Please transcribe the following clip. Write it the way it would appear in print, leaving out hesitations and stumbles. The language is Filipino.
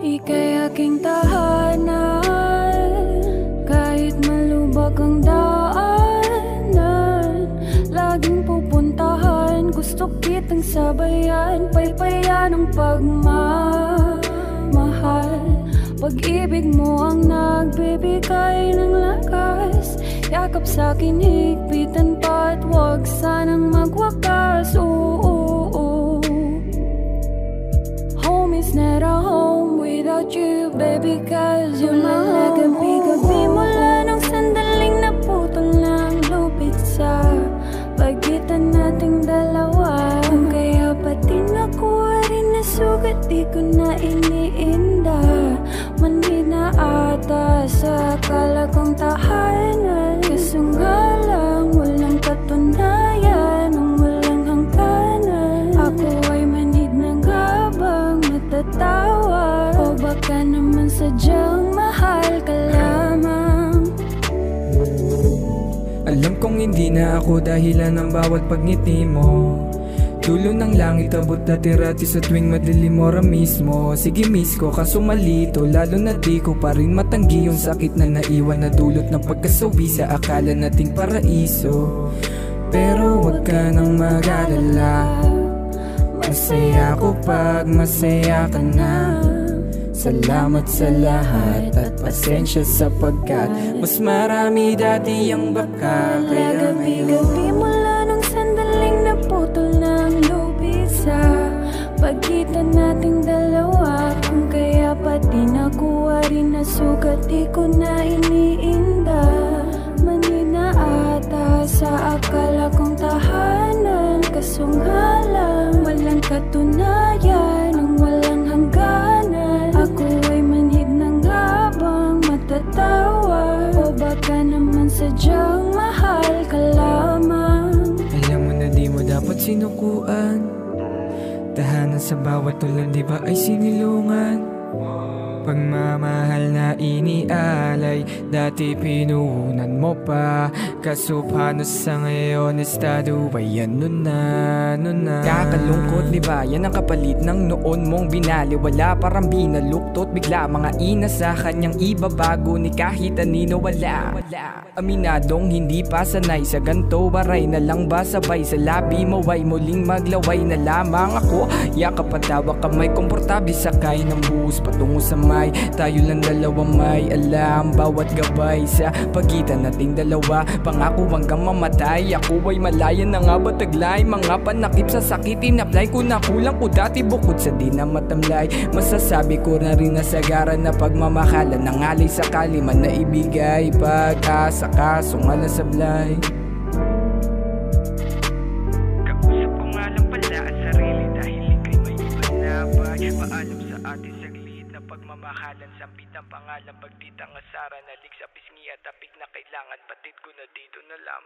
Ika'y aking tahanan, kahit malubak ang daanan, laging pupuntahan. Gusto kitang sabayan, paypayan ang pagmamahal. Pag-ibig mo ang nagbibigay ng lakas, yakap sa'kin higpitan pa at huwag sanang magwakas. Home is not a home without you, baby, cause you're my home. Gabi-gabi mula nung sandaling naputol ng lupit sa pagitan nating dalawa. Kung kaya pati nakuha rin na sugat, di ko na iniinda. Manhid na ata sa akala kong tahanan, kaso nga lang walang katunayan ng walang hangganan. Ako ay manhid ng habang natatawa, o baka naman sadyang mahal ka lamang. Alam kong hindi na ako dahilan ng bawat pagngiti mo. Dulo ng langit abot dati-rati sa tuwing madilim ora mismo. Sige miss ko kaso malito, lalo na di ko pa rin matanggi yung sakit na naiwan na dulot ng pagkasawi sa akala nating paraiso. Pero wag ka nang mag-alala, masaya ako pag masaya ka na. Salamat sa lahat at pasensya sapagkat mas marami dati ang baka. Kaya gabi-gabi mula nung sandaling naputol ng lupit sa pagitan nating dalawa. Kung kaya pati nakuha rin na sugat, di ko na iniinda. Manhid na ata sa akala kong tahanan, kaso nga lang walang katunayan ng walang hangganan. Ako ay manhid ng habang matatawa, o baka naman sadyang mahal ka lamang. Alam mo na di mo dapat sinukuan, tahanan sa bawat ulan di ba ay sinilungan. Pagmamahal na inialay, dati pinuhunan mo pa. Kaso paano sa ngayon, estado ba yan nun na? Kakalungkot di ba, yan ang kapalit ng noon mong binaliwala. Parang binaluktot bigla mga ina sa kanyang ibabago ni kahit anino wala. Aminadong hindi pa sanay sa ganto, waray na lang ba sabay sa labi mo ay muling maglaway na lamang ako. Yakap at tawa kamay, komportable sakay ng bus patungo sa may. Tayo lang dalawa may alam, bawat gabay sa pagitan nating dalawa. Pangako hanggang mamatay, ako ay malaya na nga ba taglay. Mga panakip sa sakit in-apply ko na kulang ko dati bukod sa di na matamlay. Masasabi ko na rin na sagaran na pagmamahalan ng alay sakali man na ibigay. Pag-asa kaso nga nasablay. Kausap ko nga lang pala ang sarili dahil ika'y may iba na ba. Paalam sa atin saglit na pagmamahalan, sampit ang pangalan, pagditang asaran, nalik sa pisngi at tapik na kailangan, patid ko na dito na lang.